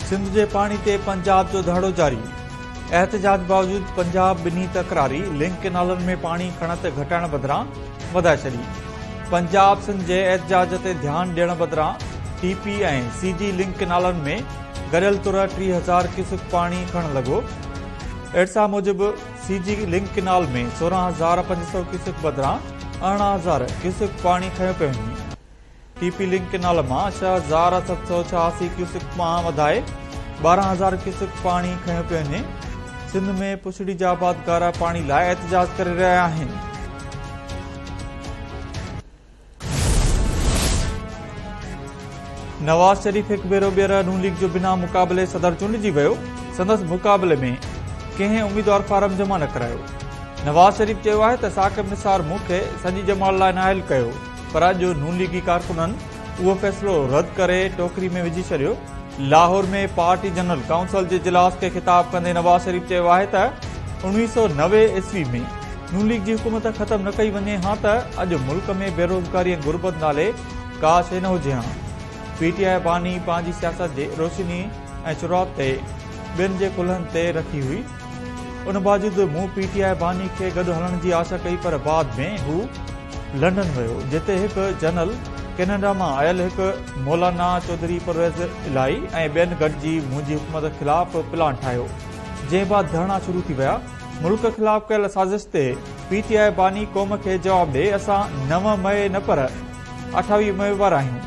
सिंध जे पानी ते पंजाब जो दहाड़ो जारी। एहतजाज बावजूद पंजाब बिनी तकरारी लिंक केनालनि में पानी खणत घटाइण बदिरां वधाए छॾी। पंजाब सिंध जे एहतजाज ते ध्यान ॾियण बदिरां टीपी ऐं सीजी लिंक केनालनि में गरियल तुर 30,000 क्यूसेक पानी खणण लॻो। एडसा मूजिब सीजी लिंक केनाल में 16,500 क्यूसेक बदिरां 18,000 क्यूसेक पानी खयो पियो वञे। टीपी लिंक केनाल मां 6,786 क्यूसेक मां वधाए 12,000 क्यूसेक पानी खयो पियो वञे। सिंध में पुछड़ी जा आबादगार पानी लाइ एहतजाज करे रहिया आहिनि। नवाज़ शरीफ़ हिकु भेरो ॿीहर नून लीग जो बिना मुक़ाबले सदर चूंडिजी वियो। संदसि मुक़ाबले में कंहिं उम्मीदवार फार्म जमा न करायो। नवाज़ शरीफ़ चयो आहे त साकिब निसार मूंखे सॼी जमात लाइ नाइल कयो, पर अॼु नून लीगी कारकुननि उहो फ़ैसिलो रद्द करे टोकरी में विझी छॾियो। लाहौर में पार्टी जनरल काउंसिल जे इजलास खे ख़िताब कंदे नवाज़ शरीफ़ चयो आहे त 1990 ईस्वी में नून लीग जी हुकूमत ख़तम न कई वञे हा त अॼु मुल्क में बेरोज़गारी ऐं गुरबत नाले का शइ न हुजे हा। पीटीआई बानी पंहिंजी सियासत जे रोशनी ऐं शुरूआत ते ॿियनि जे कुल्हनि ते रखी हुई। उन बावजूदि मूं पीटीआई बानी खे गॾु हलण जी आशा कई, पर बाद में हू लंडन वियो, जिते हिकु जनरल कैनेडा मां आयल हिकु मौलाना चौधरी परवेज़ इलाही ऐं ॿियनि गॾिजी मुंहिंजी हुकूमत ख़िलाफ़ प्लान ठाहियो, जंहिं बाद धरना शुरू थी विया। मुल्क ख़िलाफ़ कयल साज़िश ते पीटीआई बानी क़ौम खे जवाब ॾे, असां 9 मई न पर 28 मई वारा आहियूं।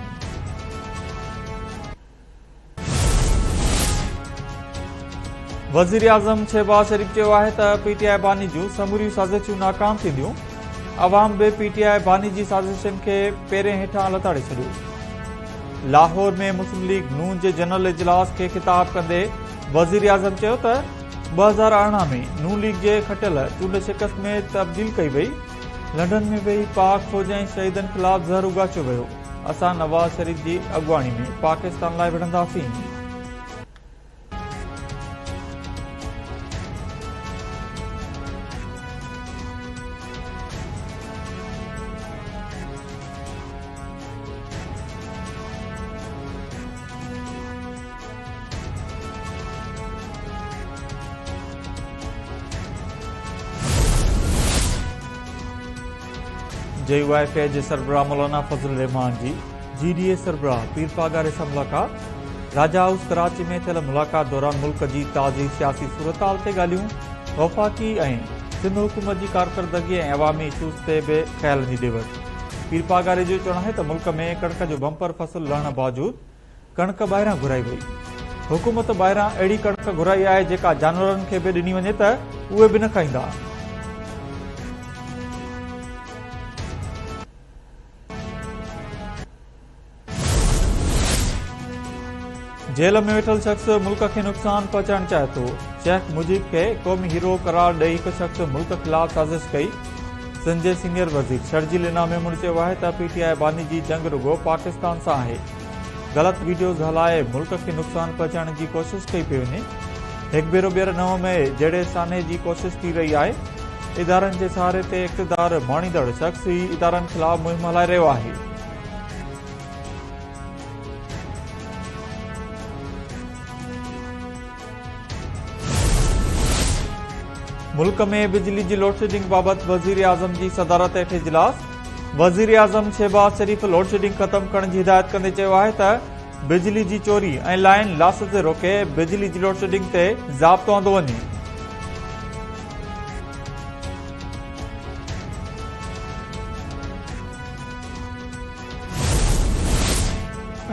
वज़ीर आज़म शहबाज शरीफ़ चयो आहे त पीटीआई बानी जूं समूरियूं साज़िशूं नाकाम थींदियूं। अवाम बि पीटीआई बानी जी साज़िशुनि खे पेरे हेठां लताड़े छॾियो। लाहौर में मुस्लिम लीग नून जे जनरल इजलास खे ख़िताब कंदे वज़ीर आज़म चयो त 2018 में नून लीग जे खटियल चूंड शिकस्त में तब्दील कई वई। लंडन में वेही पाक फ़ौज ऐं शहीदनि ख़िलाफ़ ज़हर उगाचियो वियो। असां नवाज़ शरीफ़ जी अॻुवाणी में पाकिस्तान लाइ विढ़ंदासीं। JUIF जे सरबराह मौलाना फज़ल रहमान जी GDA सरबराह पीर पागारे सां मुलाक़ात। राजा हाउस कराची में थियल मुलाक़ात दौरान मुल्क जी ताज़ी सियासी सूरतहाल ते ॻाल्हियूं। वफ़ाक़ी ऐं सिंध हुकूमत जी कारकरदगी ऐं अवामी इशूज़ ते बि ख़्यालनि जी ॾिवट। पीर पागारे जो चवणु आहे त मुल्क में कणक जो बम्पर फसल लहण बावजूदि कणक ॿाहिरां घुराई वई। हुकूमत ॿाहिरां अहिड़ी कणक घुराई आहे जेका जानवरनि खे बि ॾिनी वञे त उहे बि न खाईंदा। जेल में वेठल शख़्स मुल्क खे नुक़सान पहुचाइण चाहे थो। शेख मुजीब खे क़ौमी हीरो करार ॾेई हिकु शख़्स मुल्क ख़िलाफ़ साज़िश कई। सिंध जे सीनियर वज़ीर शर्जील इनाम मेमून चयो आहे त पीटीआई बानी जी जंग रुगो पाकिस्तान सां आहे। ग़लति वीडियोज़ हलाए मुल्क खे नुक़सान पहुचाइण जी कोशिश कई पई वञे। हिकु भेरो ॿीहर 9 मई जहिड़े साने जी कोशिश थी रही आहे। इदारनि जे सहारे ते इक़्तिदार माणींदड़ शख़्स ई इदारनि ख़िलाफ़ मुहिम हलाए रहियो आहे। मुल्क में बिजली जी लोडशेडिंग बाबति वज़ीर आज़म जी सदारत हेठि इजलास। वज़ीर आज़म शहबाज शरीफ़ लोडशेडिंग ख़तमु करण जी हिदायत कंदे चयो आहे त बिजली जी चोरी ऐं लाइन लास ते रोके बिजली जी लोडशेडिंग ते ज़ाब्तो आंदो वञे।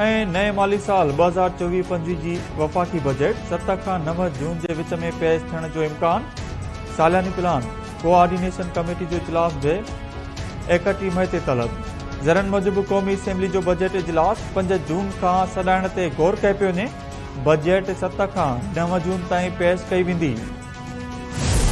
ऐं नए माली साल 2024-25 जी वफ़ाक़ी बजट 7 खां 9 जून जे विच में पेश थियण जो इम्कान। सालियानी प्लान कोऑर्डिनेशन कमेटी जो इजलास बि 31 मई ते तलब। ज़रनि मूजिब क़ौमी असेंबली जो बजट इजलास 5 जून खां सॾाइण ते गौर कयो पियो वञे। बजट 7 खां 9 जून ताईं पेश कई वेंदी।